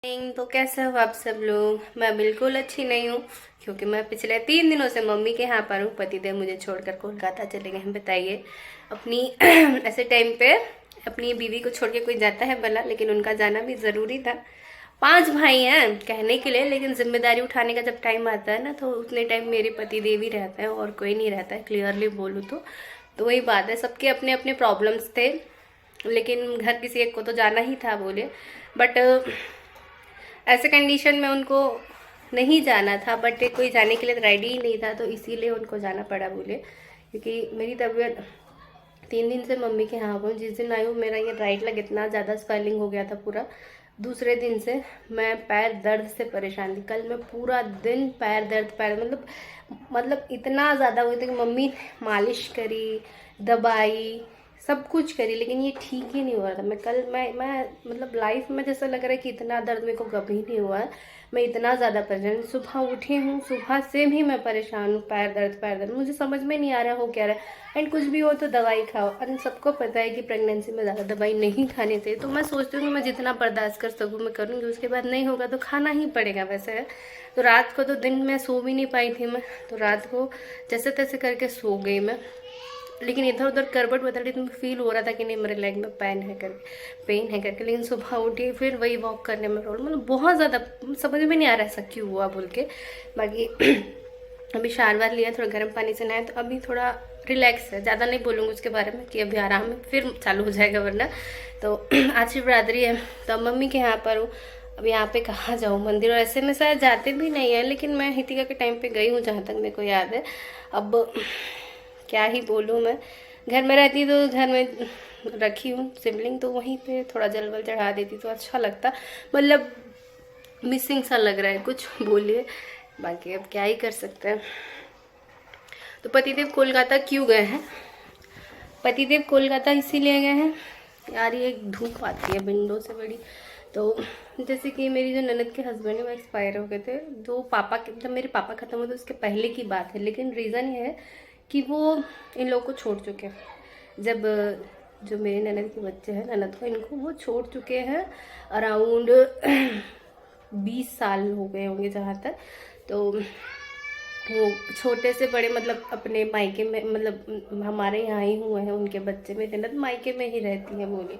तो कैसे हो आप सब लोग। मैं बिल्कुल अच्छी नहीं हूँ क्योंकि मैं पिछले 3 दिनों से मम्मी के यहाँ पर हूँ। पतिदेव मुझे छोड़कर कोलकाता चले गए हैं। बताइए अपनी ऐसे टाइम पे अपनी बीवी को छोड़ के कोई जाता है भला, लेकिन उनका जाना भी ज़रूरी था। 5 भाई हैं कहने के लिए, लेकिन जिम्मेदारी उठाने का जब टाइम आता है ना, तो उतने टाइम मेरे पतिदेव ही रहते हैं और कोई नहीं रहता है। क्लियरली बोलूँ तो वही बात है, सबके अपने अपने प्रॉब्लम्स थे, लेकिन घर किसी एक को तो जाना ही था बोले। बट ऐसे कंडीशन में उनको नहीं जाना था, बट कोई जाने के लिए रेडी ही नहीं था, तो इसीलिए उनको जाना पड़ा बोले। क्योंकि मेरी तबीयत 3 दिन से मम्मी के यहाँ हूँ। जिस दिन आई हूँ मेरा ये राइट लेग इतना ज़्यादा स्वेलिंग हो गया था पूरा। दूसरे दिन से मैं पैर दर्द से परेशान थी। कल मैं पूरा दिन पैर मतलब इतना ज़्यादा हुआ था कि मम्मी मालिश करी, दबाई, सब कुछ करी, लेकिन ये ठीक ही नहीं हो रहा था। मैं मतलब लाइफ में जैसा लग रहा है कि इतना दर्द मेरे को कभी नहीं हुआ है। मैं इतना ज़्यादा परेशान, सुबह उठी हूँ, सुबह से भी मैं परेशान हूँ। पैर दर्द मुझे समझ में नहीं आ रहा हो क्या रहा है। एंड कुछ भी हो तो दवाई खाओ, और सबको पता है कि प्रेगनेंसी में ज़्यादा दवाई नहीं खानी चाहिए। तो मैं सोचती हूँ कि मैं जितना बर्दाश्त कर सकूँ मैं करूँगी, उसके बाद नहीं होगा तो खाना ही पड़ेगा। वैसे है तो रात को तो दिन में सो भी नहीं पाई थी मैं, तो रात को जैसे तैसे करके सो गई मैं। लेकिन इधर उधर करवट बदल रही तो फील हो रहा था कि नहीं मेरे लेग में पेन है करके। लेकिन सुबह उठी फिर वही वॉक करने में प्रॉब्लम, मतलब बहुत ज़्यादा समझ में नहीं आ रहा ऐसा क्यों हुआ बोल के। बाकी अभी शावर लिया, थोड़ा गर्म पानी से नहाया, तो अभी थोड़ा रिलैक्स है। ज़्यादा नहीं बोलूँगी उसके बारे में कि अभी आराम है, फिर चालू हो जाएगा वरना। तो आज शिवरात्रि है तो अब मम्मी के यहाँ पर हूँ। अब यहाँ पे कहाँ जाऊँ, मंदिर और ऐसे में शायद जाते भी नहीं है, लेकिन मैं हितिका के टाइम पे गई हूँ जहाँ तक मेरे को याद है। अब क्या ही बोलूँ, मैं घर में रहती तो घर में रखी हूँ शिवलिंग, तो वहीं पे थोड़ा जल वल चढ़ा देती तो अच्छा लगता। मतलब मिसिंग सा लग रहा है कुछ, बोलिए। बाकी अब क्या ही कर सकते हैं। तो पतिदेव कोलकाता क्यों गए हैं? पतिदेव कोलकाता इसीलिए गए हैं यार, ये एक धूप आती है विंडो से बड़ी। तो जैसे कि मेरी जो ननद के हस्बैंड है वो एक्सपायर हो गए थे। जो पापा के, जब मेरे पापा ख़त्म हुए थे उसके पहले की बात है, लेकिन रीज़न ये है कि वो इन लोगों को छोड़ चुके हैं। जब जो मेरे ननद के बच्चे हैं, ननद को, इनको वो छोड़ चुके हैं अराउंड 20 साल हो गए होंगे जहाँ तक। तो वो छोटे से बड़े मतलब अपने मायके में, मतलब हमारे यहाँ ही हुए हैं उनके बच्चे। मेरी ननद मायके में ही रहती है बोली।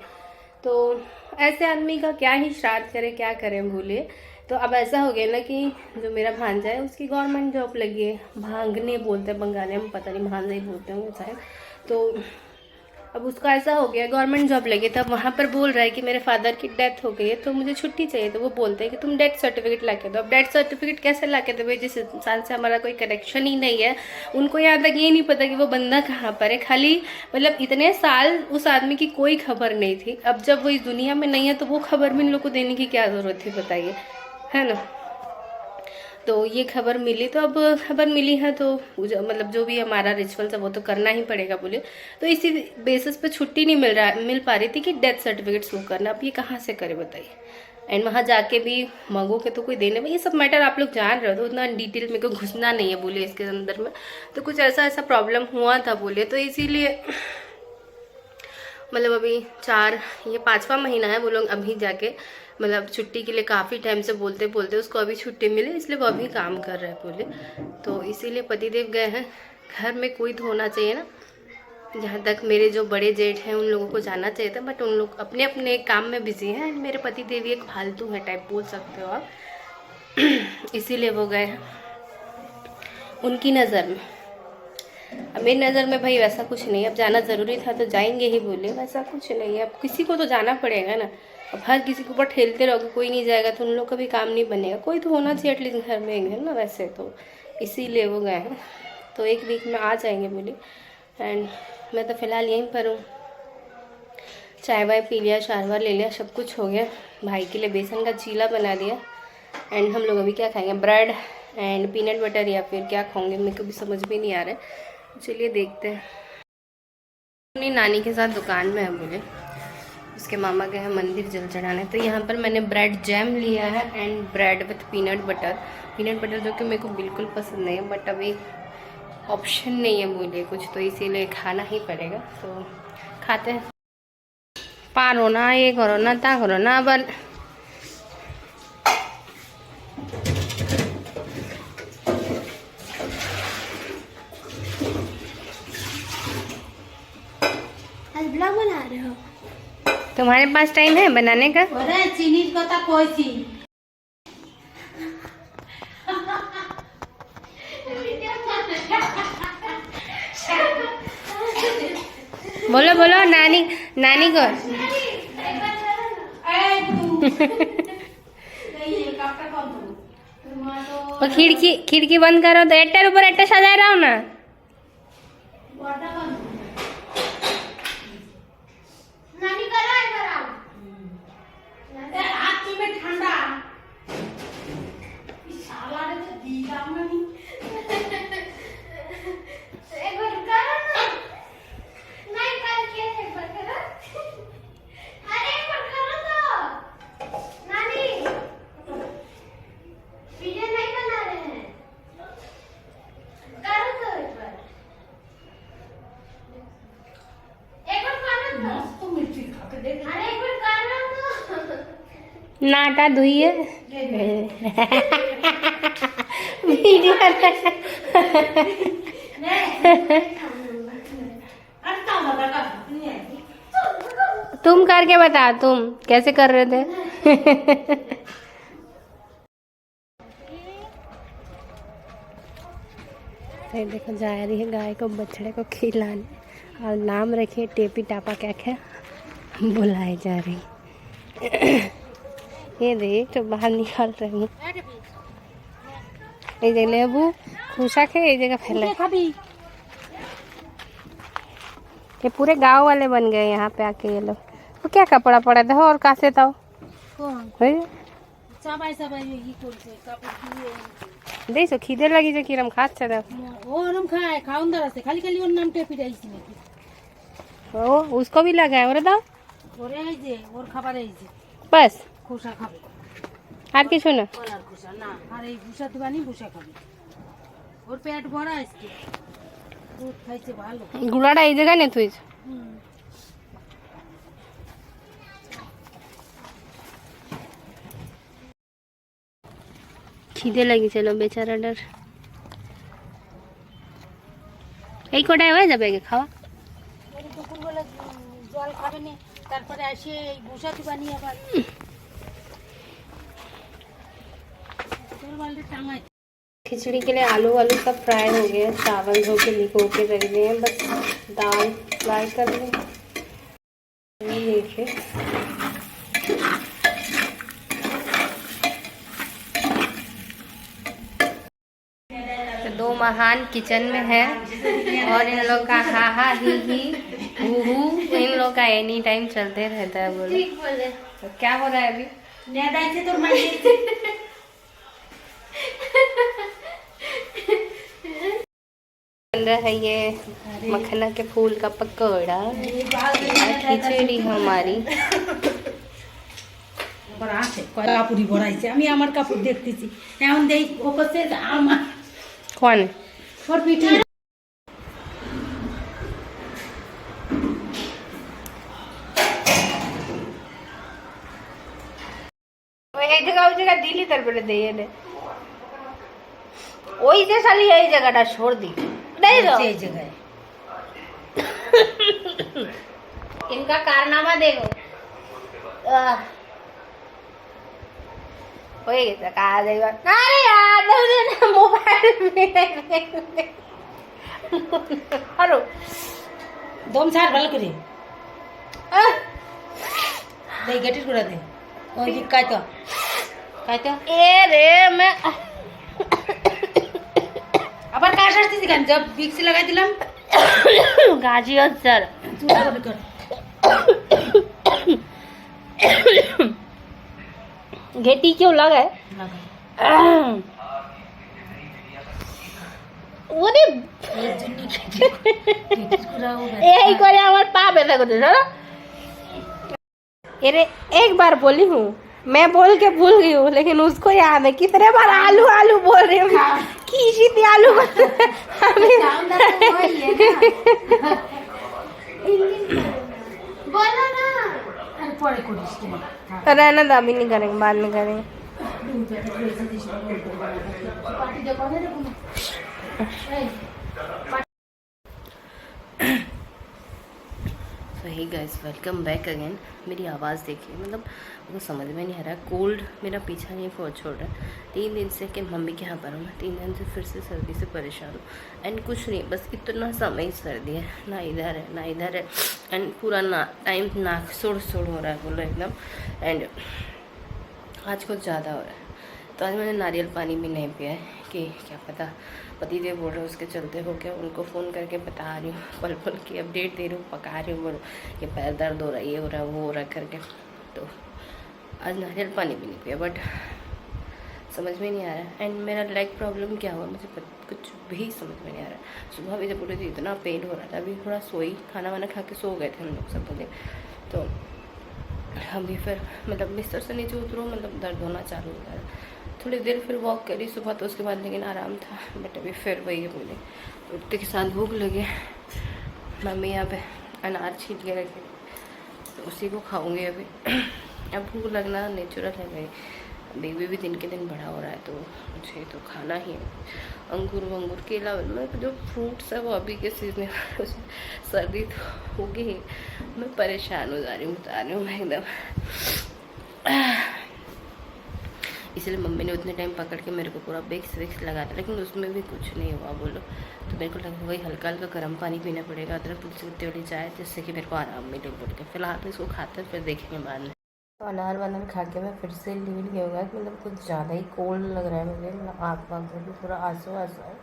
तो ऐसे आदमी का क्या ही श्राद्ध करें, क्या करें बोलिए। तो अब ऐसा हो गया ना कि जो मेरा भांजा है उसकी गवर्नमेंट जॉब लगी है। भांगने बोलते हैं बंगाली में, पता नहीं भांजा ही बोलते होंगे शायद। तो अब उसका ऐसा हो गया गवर्नमेंट जॉब लगी, तब वहाँ पर बोल रहा है कि मेरे फादर की डेथ हो गई है तो मुझे छुट्टी चाहिए। तो वो बोलते हैं कि तुम डेथ सर्टिफिकेट ला के दो। अब डेथ सर्टिफिकेट कैसे ला के दो भाई, जिस इंसान से हमारा कोई कनेक्शन ही नहीं है। उनको यहाँ तक ये नहीं पता कि वो बंदा कहाँ पर है। खाली मतलब इतने साल उस आदमी की कोई खबर नहीं थी। अब जब वो इस दुनिया में नहीं है तो वो खबर भी इन लोग को देने की क्या ज़रूरत थी, बताइए, है ना। तो ये खबर मिली, तो अब खबर मिली है तो मतलब जो भी हमारा रिचुअल्स है वो तो करना ही पड़ेगा बोले। तो इसी बेसिस पे छुट्टी नहीं मिल पा रही थी कि डेथ सर्टिफिकेट शो करना। अब ये कहाँ से करे बताइए। एंड वहाँ जाके भी मांगोगे तो कोई देने में, ये सब मैटर आप लोग जान रहे हो तो उतना डिटेल मेरे को घुसना नहीं है बोले इसके अंदर में। तो कुछ ऐसा प्रॉब्लम हुआ था बोले, तो इसीलिए मतलब अभी ये 5वां महीना है। वो लोग अभी जाके मतलब छुट्टी के लिए काफ़ी टाइम से बोलते बोलते उसको अभी छुट्टी मिली, इसलिए वो अभी काम कर रहे हैं बोले। तो इसीलिए पतिदेव गए हैं। घर में कोई तो होना चाहिए ना। जहाँ तक मेरे जो बड़े जेठ हैं उन लोगों को जाना चाहिए था, बट उन लोग अपने अपने काम में बिजी हैं। एंड मेरे पतिदेव एक फालतू है टाइप बोल सकते हो आप। इसीलिए वो गए हैं उनकी नज़र में। अब मेरी नज़र में भाई वैसा कुछ नहीं है। अब जाना ज़रूरी था तो जाएंगे ही बोले, वैसा कुछ नहीं है। अब किसी को तो जाना पड़ेगा ना। अब हर किसी के ऊपर ठेलते रहोगे, कोई नहीं जाएगा तो उन लोग का भी काम नहीं बनेगा। कोई तो होना चाहिए एटलीस्ट घर में, है ना। वैसे तो इसीलिए वो गए हैं। तो 1 वीक में आ जाएंगे बोले। एंड मैं तो फ़िलहाल यहीं पर हूँ। चाय वाय पी लिया, शारवार ले लिया, सब कुछ हो गया। भाई के लिए बेसन का चीला बना दिया। एंड हम लोग अभी क्या खाएंगे, ब्रेड एंड पीनट बटर, या फिर क्या खाऊंगे मेरे को भी समझ में नहीं आ रहा है। चलिए देखते हैं। अपनी नानी के साथ दुकान में है बोले, उसके मामा गए हैं मंदिर जल चढ़ाने। तो यहाँ पर मैंने ब्रेड जैम लिया है and bread with peanut butter जो कि मेरे को बिल्कुल पसंद नहीं है, बट अभी ऑप्शन नहीं है बोले कुछ, तो इसीलिए खाना ही पड़ेगा। तो खाते हैं। पारो ना, ये करो ना, ता करो ना। अब तुम्हारे पास टाइम है बनाने का? अरे चीनी कता कोई थी बोलो बोलो नानी नानी को। वो खिड़की खिड़की बंद करो तो एट्टर ऊपर एट्टर सजा रहा हूँ ना। नाटा धुइए वीडियो तुम करके बता तुम कैसे कर रहे थे। तो देखो जा रही है गाय को बछड़े को खिलाने और नाम रखिए टेपी टापा क्या क्या बुलाए जा रही। ये देख तो बाहर निकाल रही हूँ। ये जगह लेबू खुशा के ये जगह फैले। ये पूरे गांव वाले बन गए यहाँ पे आके ये लोग। वो क्या कपड़ा पड़ा था और कासे था दे सो खीदे लगी जो किरम खास चला ओ नम खाए खाउन दरा से खाली खाली और नाम टेपी रही थी ओ उसको भी लगा है और दाओ और এই যে ওর খাবার এই যে बस খোসা খাবে আর কিছু না কলার খোসা না আর এই ভুসা দিবানি ভুসা খাবে ওর পেট ভরা আজকে দুধ খাইছে ভালো গুড়াটা এই জায়গায় নে তুই খিদে লাগিছিল বেচারাটার এই কটায় হয়ে যাবে খাওয়া দুপুরবেলা জল খাবে না তারপরে আসে এই ভুসা দিবানি আবার खिचड़ी के लिए आलू वालू सब फ्राई हो गया। चावल धो के भिगो के रख दिए हैं, बस दाल फ्राई कर लें। ये देखिए तो दो महान किचन में है और इन लोग का हा हा ही हू इन लोग का एनी टाइम चलते रहता है। बोले तो क्या हो रहा है अभी? है ये मखना के फूल का पकौड़ा खिचड़ी हमारी কাপুরি ভরাইছে আমি আমার কাপড় দেখতেছি এখন দেই ও করছে আমার कौन ওর পিঠে এই জায়গা ওই জায়গা দিলি তারপরে দিয়ে দে ওই যে শালি এই জায়গাটা छोड़ दी नहीं दो এই জায়গায় इनका कारनामा देखो हो गया कहा जाएगा अरे यार मोबाइल में हेलो দম ছাড় ভালো করে দেই গেটির গুড়া দে ওই দিক কাইতো ए रे मैं আবার কাশ আসতেছি কেন জব ভিক্সি লাগাই দিলাম गाजी सर घेटी क्यों लगा है ওরে এই করে আমার পা ব্যথা করছে জানো अरे एक बार बोली हूँ मैं बोल के भूल गई हूँ लेकिन उसको याद है कितने बार आलू आलू बोल रही हूँ खींची थी आलू बोलो ना पड़े कोडिस के रहना तो अभी नहीं करेंगे बाद में करेंगे वही गाइस, वेलकम बैक अगेन। मेरी आवाज़ देखिए, मतलब मुझे समझ में नहीं आ रहा है। कोल्ड मेरा पीछा नहीं छोड़ रहा है। 3 दिन से कि मम्मी के यहाँ पर हूँ मैं, 3 दिन से फिर से सर्दी से परेशान हूँ। एंड कुछ नहीं, बस इतना समय ही सर्दी है, ना इधर है ना इधर है। एंड पूरा ना टाइम नाक सुड़ हो रहा है बोलो एकदम। एंड आज कुछ ज़्यादा हो रहा है, तो आज मैंने नारियल पानी भी नहीं पिया है कि क्या पता पतिदेव बोल रहे हो उसके चलते हो क्या। उनको फ़ोन करके बता रही हूँ, पल पल की अपडेट दे रही हूँ, पका रही हूँ, बोलो कि पैर दर्द हो रहा है, ये हो रहा है, वो हो रहा है करके। तो आज नारियल पानी भी नहीं पिया, बट समझ में नहीं आ रहा है। एंड मेरा लेग प्रॉब्लम क्या हुआ मुझे कुछ भी समझ में नहीं आ रहा है। सुबह भी जब उठी थी इतना पेन हो रहा था, अभी थोड़ा सोई, खाना वाना खा के सो गए थे हम लोग सब बोले। तो अभी फिर मतलब बिस्तर से नीचे उतरो मतलब दर्द होना चालू हो गया। थोड़ी देर फिर वॉक करी सुबह, तो उसके बाद लेकिन आराम था। बट अभी फिर वही है बोले, उठते के साथ भूख लगे। मम्मी यहाँ पे अनार छील के रखे, तो उसी को खाऊंगी अभी। अब भूख लगना नेचुरल है भाई, बेबी भी दिन के दिन बड़ा हो रहा है, तो मुझे तो खाना ही है। अंगूर वंगूर केला, मतलब जो फ्रूट्स है वो अभी के सीजन में सर्दी तो होगी ही। मैं परेशान हो जा रही हूँ, बता रही हूँ मैं एकदम। इसलिए मम्मी ने उतने टाइम पकड़ के मेरे को पूरा विक्स लगा था, लेकिन उसमें भी कुछ नहीं हुआ बोलो। तो मेरे को लगा वही हल्का हल्का गर्म पानी पीना पड़ेगा, अदरक तुलसी वाली चाय, जिससे कि मेरे को आराम मिले बोल के। फिलहाल तो इसको खाते फिर देखेंगे बाद में। तो अनार वनार खा के मैं फिर से लीड गया होगा, मतलब कुछ ज़्यादा ही कोल्ड लग रहा है मुझे। मतलब आँख वाँख भी पूरा आंसू आंसू है।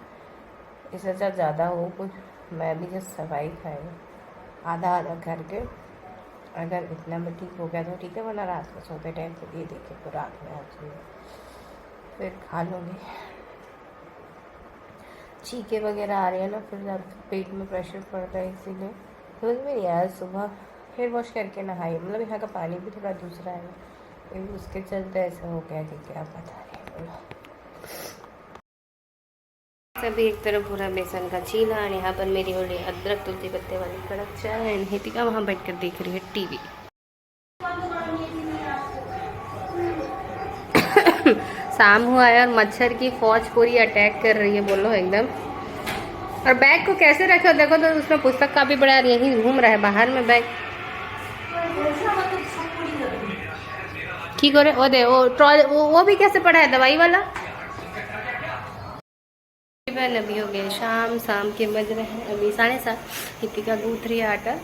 इससे अच्छा ज़्यादा हो कुछ, मैं भी जस्ट सफाई खाएगा आधा आधा करके। अगर इतना भी ठीक हो गया तो ठीक है, वरना रात को सोते टाइम तो ये देखे तो रात में आज फिर खा लूँगी। छींके वगैरह आ रही है ना, फिर जब पेट में प्रेशर पड़ता है, इसीलिए समझ में नहीं आया। सुबह हेयर वॉश करके नहाई, मतलब यहाँ का पानी भी थोड़ा दूसरा है, फिर उसके चलते ऐसा हो गया कि क्या पता नहीं। सभी एक तरफ पूरा बेसन का चीला, और यहाँ पर मेरी हो रही अदरक तुलसी पत्ते वाली कड़क चाय। एंड हितिका वहाँ बैठ कर देख रही है टीवी। शाम हुआ है और मच्छर की फौज पूरी अटैक कर रही है बोलो एकदम। और बैग को कैसे रखे हो देखो, तो उसमें पुस्तक का भी बड़ा यहीं घूम रहा है बाहर में बैग। ठीक हो रहे वो दे वो भी कैसे पड़ा है दवाई वाला। अभी हो गए शाम के बज रहे हैं अभी 7:30। हितिका गूंथ रही है आटा,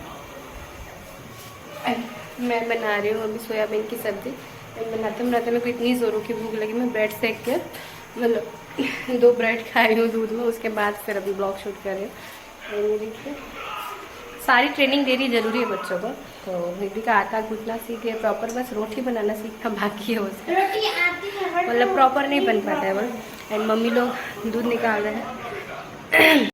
मैं बना रही हूँ अभी सोयाबीन की सब्जी। बनाते मेरे को इतनी ज़ोरों की भूख लगी, मैं ब्रेड सेक के मतलब 2 ब्रेड खा रही हूँ दूध में। उसके बाद फिर अभी ब्लॉग शूट कर रही हूँ। ये देखिए सारी ट्रेनिंग दे रही जरूरी है बच्चों को। तो दीदी का आटा गूंथना सीख है प्रॉपर, बस रोटी बनाना सीखना बाकी है उसका, मतलब प्रॉपर नहीं बन पाता है वो। एंड मम्मी लोग दूध निकाल रहे हैं।